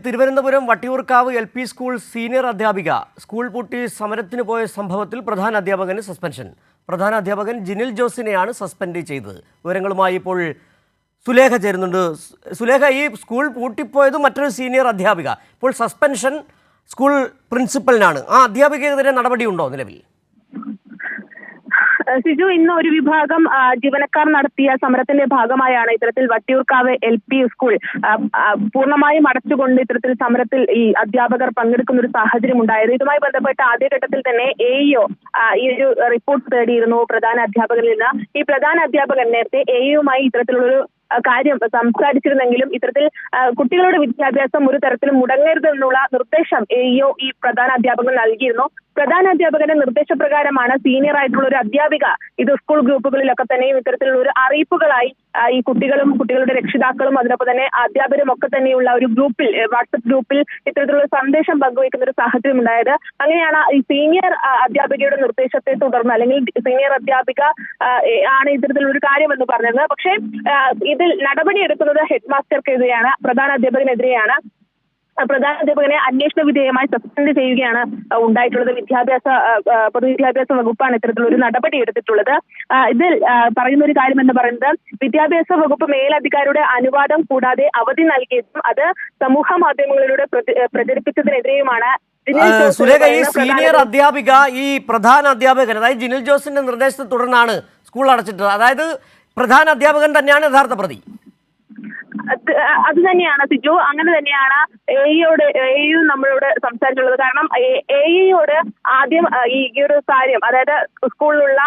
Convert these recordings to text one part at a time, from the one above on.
Thiruvananthapuram Vattiyoorkavu LP. School senior അധ്യാപിക school പൂട്ടി സമരത്തിന് പോയ സംഭവത്തിൽ പ്രധാന അധ്യാപകന് സസ്പെൻഷൻ. പ്രധാന അധ്യാപകൻ ജിനിൽ ജോസിനെയാണ് സസ്പെൻഡ് ചെയ്തത്. വിവരങ്ങളുമായി ഇപ്പോൾ സുലേഖ ചേരുന്നുണ്ട്. സുലേഖ, ഈ സ്കൂൾ പൂട്ടിപ്പോയത് മറ്റൊരു സീനിയർ അധ്യാപിക, ഇപ്പോൾ സസ്പെൻഷൻ സ്കൂൾ പ്രിൻസിപ്പലിനാണ്. ആ അധ്യാപികയ്ക്കെതിരെ നടപടിയുണ്ടോ നിലവിൽ? സിജു, ഇന്ന് ഒരു വിഭാഗം ജീവനക്കാർ നടത്തിയ സമരത്തിന്റെ ഭാഗമായാണ് ഇത്തരത്തിൽ വട്ടിയൂർക്കാവ് എൽ.പി. സ്കൂൾ പൂർണ്ണമായും അടച്ചുകൊണ്ട് ഇത്തരത്തിൽ സമരത്തിൽ ഈ അധ്യാപകർ പങ്കെടുക്കുന്ന ഒരു സാഹചര്യം ഉണ്ടായത്. ഇതുമായി ബന്ധപ്പെട്ട് ആദ്യഘട്ടത്തിൽ തന്നെ എഇഒ ഈ ഒരു റിപ്പോർട്ട് തേടിയിരുന്നു പ്രധാന അധ്യാപകരിൽ നിന്ന്. ഈ പ്രധാന അധ്യാപകൻ നേരത്തെ എഇഒയുമായി ഇത്തരത്തിലുള്ളൊരു കാര്യം സംസാരിച്ചിരുന്നെങ്കിലും ഇത്തരത്തിൽ കുട്ടികളുടെ വിദ്യാഭ്യാസം ഒരു തരത്തിലും മുടങ്ങരുതെന്നുള്ള നിർദ്ദേശം എഇഒ ഈ പ്രധാന അധ്യാപകൻ നൽകിയിരുന്നു. പ്രധാന അധ്യാപകന്റെ നിർദ്ദേശപ്രകാരമാണ് സീനിയർ ആയിട്ടുള്ള ഒരു അധ്യാപിക ഇത് സ്കൂൾ ഗ്രൂപ്പുകളിലൊക്കെ തന്നെയും ഇത്തരത്തിലുള്ള ഒരു അറിയിപ്പുകളായി ഈ കുട്ടികളും കുട്ടികളുടെ രക്ഷിതാക്കളും അതിനൊപ്പം തന്നെ അധ്യാപകരും ഒക്കെ തന്നെയുള്ള ഒരു ഗ്രൂപ്പിൽ, വാട്സപ്പ് ഗ്രൂപ്പിൽ ഇത്തരത്തിലുള്ള സന്ദേശം പങ്കുവയ്ക്കുന്ന ഒരു സാഹചര്യം ഉണ്ടായത്. അങ്ങനെയാണ് ഈ സീനിയർ അധ്യാപികയുടെ നിർദ്ദേശത്തെ തുടർന്ന്, അല്ലെങ്കിൽ സീനിയർ അധ്യാപിക ആണ് ഇത്തരത്തിലുള്ള ഒരു കാര്യമെന്ന് പറഞ്ഞത്. പക്ഷേ ഇതിൽ നടപടിയെടുക്കുന്നത് ഹെഡ് മാസ്റ്റർക്കെതിരെയാണ്, പ്രധാന അധ്യാപകനെതിരെയാണ്. പ്രധാന അധ്യാപകനെ അന്വേഷണ വിധേയമായി സസ്പെൻഡ് ചെയ്യുകയാണ് ഉണ്ടായിട്ടുള്ളത്. പൊതുവിദ്യാഭ്യാസ വകുപ്പാണ് ഇത്തരത്തിലൊരു നടപടി എടുത്തിട്ടുള്ളത്. ഇതിൽ പറയുന്ന ഒരു കാര്യം എന്ന് പറയുന്നത്, വിദ്യാഭ്യാസ വകുപ്പ് മേലധികാരിയുടെ അനുവാദം കൂടാതെ അവധി നൽകിയതും അത് സമൂഹ മാധ്യമങ്ങളിലൂടെ പ്രചരിപ്പിച്ചതിനെതിരെയുമാണ്. സുലേഖ, ഈ സീനിയർ അധ്യാപിക ഈ പ്രധാന അധ്യാപകൻ, അതായത് ജിനിൽ ജോസിന്റെ നിർദ്ദേശത്തെ തുടർന്നാണ് സ്കൂൾ അടച്ചിട്ടത്. അതായത് പ്രധാന അധ്യാപകൻ തന്നെയാണ് യഥാർത്ഥ പ്രതി. അത് തന്നെയാണ് സിജു, അങ്ങനെ തന്നെയാണ് എഇഒ നമ്മളോട് സംസാരിച്ചുള്ളത്. കാരണം എഇഒയോട് ആദ്യം ഈ ഒരു കാര്യം, അതായത് സ്കൂളിലുള്ള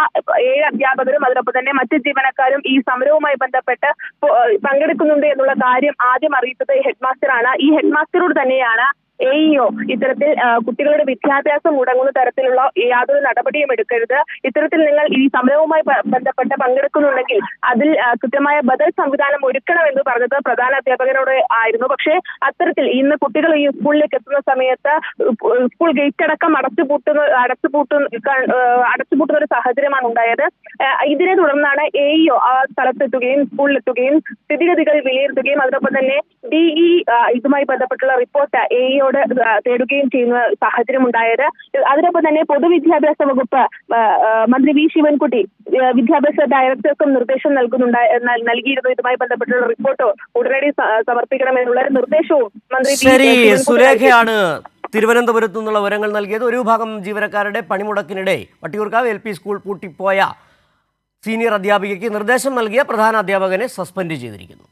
7 അധ്യാപകരും അതിനൊപ്പം തന്നെ മറ്റ് ജീവനക്കാരും ഈ സമരവുമായി ബന്ധപ്പെട്ട് പങ്കെടുക്കുന്നുണ്ട് എന്നുള്ള കാര്യം ആദ്യം അറിയിച്ചത് ഹെഡ് മാസ്റ്ററാണ്. ഈ ഹെഡ് മാസ്റ്ററോട് തന്നെയാണ് എഇഒ ഇത്തരത്തിൽ കുട്ടികളുടെ വിദ്യാഭ്യാസം മുടങ്ങുന്ന തരത്തിലുള്ള യാതൊരു നടപടിയും എടുക്കരുത്, ഇത്തരത്തിൽ നിങ്ങൾ ഈ സമരവുമായി ബന്ധപ്പെട്ട് പങ്കെടുക്കുന്നുണ്ടെങ്കിൽ അതിൽ കൃത്യമായ ബദൽ സംവിധാനം ഒരുക്കണമെന്ന് പറഞ്ഞത് പ്രധാന അധ്യാപകരോട് ആയിരുന്നു. പക്ഷേ അത്തരത്തിൽ ഇന്ന് കുട്ടികൾ ഈ സ്കൂളിലേക്ക് എത്തുന്ന സമയത്ത് സ്കൂൾ ഗേറ്റ് അടക്കം അടച്ചുപൂട്ടുന്ന ഒരു സാഹചര്യമാണ് ഉണ്ടായത്. ഇതിനെ തുടർന്നാണ് എഇഒ ആ സ്ഥലത്തെത്തുകയും സ്കൂളിലെത്തുകയും സ്ഥിതിഗതികൾ വിലയിരുത്തുകയും അതിനൊപ്പം തന്നെ ഡിഇ ഇതുമായി ബന്ധപ്പെട്ടുള്ള റിപ്പോർട്ട് എഇഒ തേടുകയും ചെയ്യുന്ന സാഹചര്യം ഉണ്ടായത്. അതിനൊപ്പം തന്നെ പൊതുവിദ്യാഭ്യാസ വകുപ്പ് മന്ത്രി വി ശിവൻകുട്ടി വിദ്യാഭ്യാസ ഡയറക്ടർക്കും നിർദ്ദേശം നൽകിയിരുന്നു. ഇതുമായി ബന്ധപ്പെട്ടുള്ള റിപ്പോർട്ട് ഉടനടി സമർപ്പിക്കണമെന്നുള്ള നിർദ്ദേശവും മന്ത്രി. സുലേഖയാണ് തിരുവനന്തപുരത്തു നിന്നുള്ള വിവരങ്ങൾ നൽകിയത്. ഒരു വിഭാഗം ജീവനക്കാരുടെ പണിമുടക്കിനിടെ വട്ടിയൂർക്കാവ് എൽ.പി. സ്കൂൾ പൂട്ടിപ്പോയ സീനിയർ അധ്യാപികയ്ക്ക് നിർദ്ദേശം നൽകിയ പ്രധാന അധ്യാപകനെ സസ്പെൻഡ് ചെയ്തിരിക്കുന്നു.